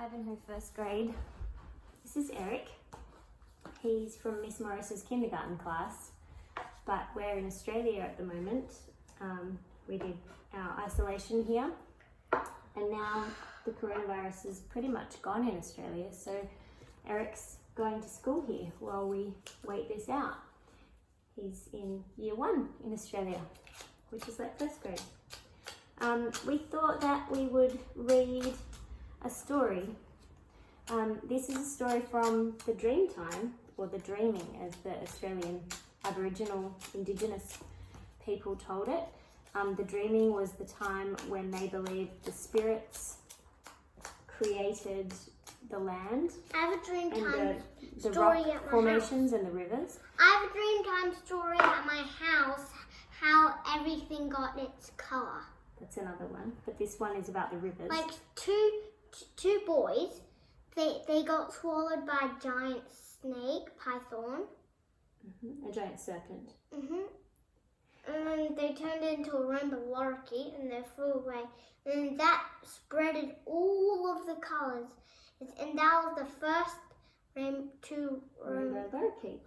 5 in her first grade. This is Erik. He's from Miss Morris's kindergarten class, but we're in Australia at the moment. We did our isolation here, and now the coronavirus is pretty much gone in Australia, so Erik's going to school here while we wait this out. He's in year 1 in Australia, which is like first grade. We thought that we would read a story. This is a story from the dream time, or the dreaming as the Australian Aboriginal Indigenous people told it. The dreaming was the time when they believed the spirits created the land. I have a dream and time the story rock at my formations house. and the rivers. I have a dream time story at my house, how everything got its colour. That's another one, but this one is about the rivers. Like two boys, they got swallowed by a giant snake, python. A giant serpent. And then they turned into a rainbow lorikeet and they flew away. And that spreaded all of the colours. And that was the first rainbow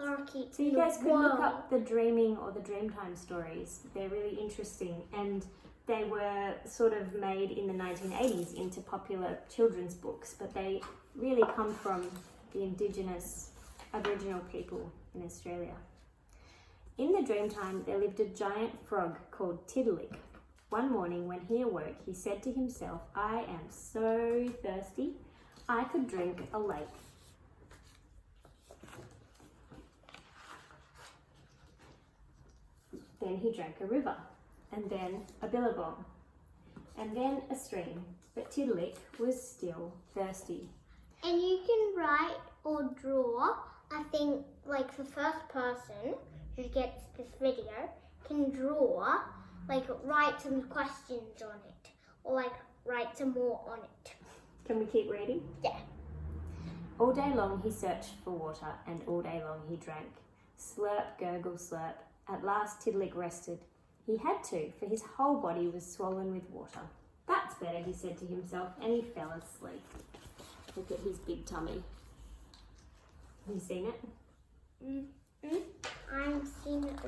lorikeet. So you guys could look up the dreaming or the dreamtime stories. They're really interesting, and they were sort of made in the 1980s into popular children's books, but they really come from the Indigenous Aboriginal people in Australia. In the dreamtime, there lived a giant frog called Int'l Wk. One morning when he awoke, he said to himself, "I am so thirsty, I could drink a lake." Then he drank a river, and then a billabong, and then a stream, but Int'l Wk was still thirsty. And you can write or draw. I think like the first person who gets this video can draw, like write some questions on it, or like write some more on it. Can we keep reading? Yeah. All day long he searched for water, and all day long he drank. Slurp, gurgle, slurp. At last Int'l Wk rested. He had to, for his whole body was swollen with water. "That's better," he said to himself, and he fell asleep. Look at his big tummy. Have you seen it? I've seen it.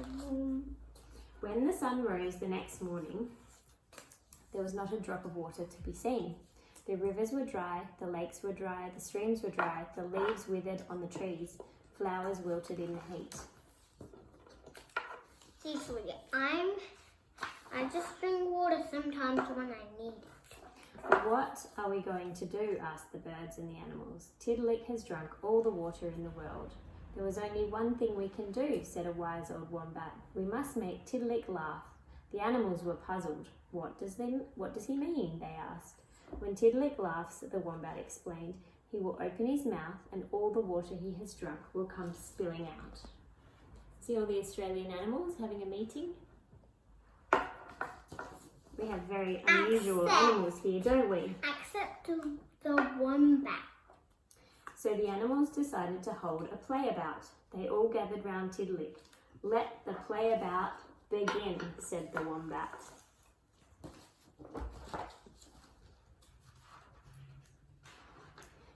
When the sun rose the next morning, there was not a drop of water to be seen. The rivers were dry, the lakes were dry, the streams were dry, the leaves withered on the trees, flowers wilted in the heat. See, sweetie, I just drink water sometimes when I need it. "What are we going to do?" asked the birds and the animals. "Int'l Wk has drunk all the water in the world." "There was only one thing we can do," said a wise old wombat. "We must make Int'l Wk laugh." The animals were puzzled. What does he mean?" they asked. "When Int'l Wk laughs," the wombat explained, "he will open his mouth and all the water he has drunk will come spilling out." See all the Australian animals having a meeting? We have very unusual animals here, don't we? Except the wombat. So the animals decided to hold a playabout. They all gathered round Int'l Wk. "Let the playabout begin," said the wombat.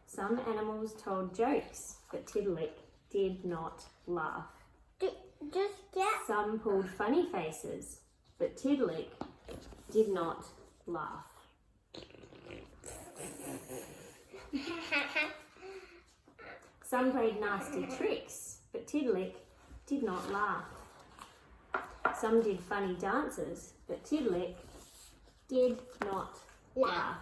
Some animals told jokes, but Int'l Wk did not laugh. Some pulled funny faces, but Int'l Wk did not laugh. Some played nasty tricks, but Int'l Wk did not laugh. Some did funny dances, but Int'l Wk did not laugh.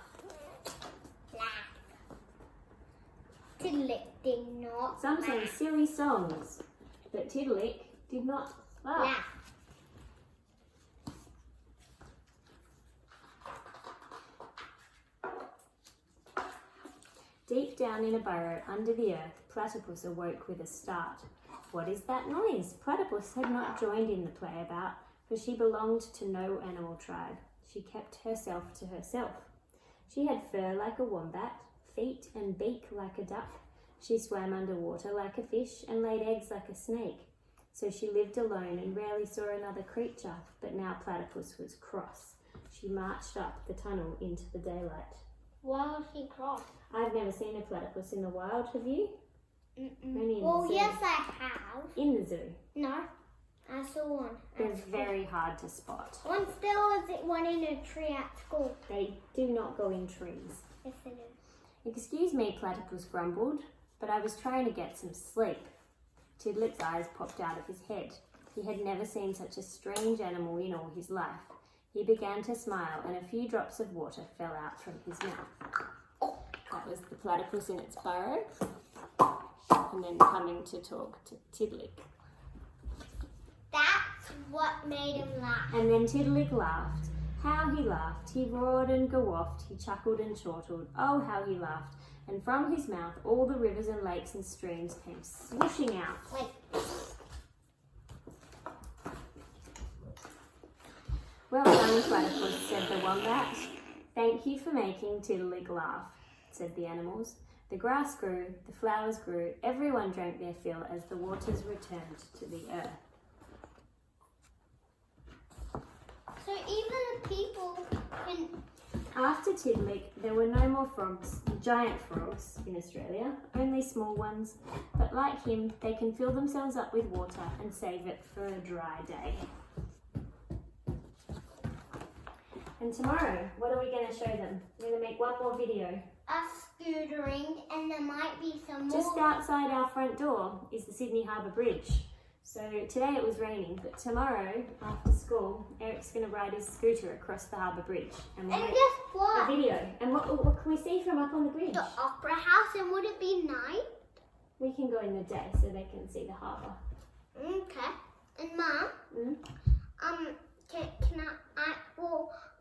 Int'l Wk did not Some sang silly songs, but Int'l Wk did not laugh. Deep down in a burrow under the earth, Platypus awoke with a start. "What is that noise?" Platypus had not joined in the playabout, for she belonged to no animal tribe. She kept herself to herself. She had fur like a wombat, feet and beak like a duck. She swam underwater like a fish and laid eggs like a snake. So she lived alone and rarely saw another creature, but now Platypus was cross. She marched up the tunnel into the daylight. Why he cross? I've never seen a platypus in the wild, have you? Only in Well, the zoo. yes, I have. In the zoo. No, I saw one. They're very hard to spot. One still was one in a tree at school. They do not go in trees. Yes, they do. Excuse me, Platypus grumbled, but I was trying to get some sleep. Tidlick's eyes popped out of his head. He had never seen such a strange animal in all his life. He began to smile and a few drops of water fell out from his mouth. That was the platypus in its burrow and then coming to talk to Tidlick. That's what made him laugh. And then Tidlick laughed. How he laughed. He roared and gawoffed. He chuckled and chortled. Oh, how he laughed. And from his mouth all the rivers and lakes and streams came swooshing out. Like, Well done, Platypus, said the wombat. Thank you for making Tidlick laugh, said the animals. The grass grew, the flowers grew, everyone drank their fill as the waters returned to the earth. so even the people can. After Tidlick, there were no more frogs, giant frogs, in Australia, only small ones. But like him, they can fill themselves up with water and save it for a dry day. And tomorrow, what are we going to show them? We're going to make one more video. Us scootering, and there might be some more. Just outside our front door is the Sydney Harbour Bridge. So today it was raining, but tomorrow after school, Eric's going to ride his scooter across the Harbour Bridge and we'll And make guess a what? video. And what can we see from up on the bridge? The opera house, and would it be night? We can go in the day so they can see the harbour. Okay. And Mum,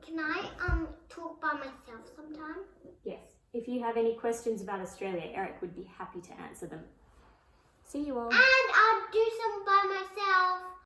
can I talk by myself sometime? Yes. If you have any questions about Australia, Eric would be happy to answer them. See you all.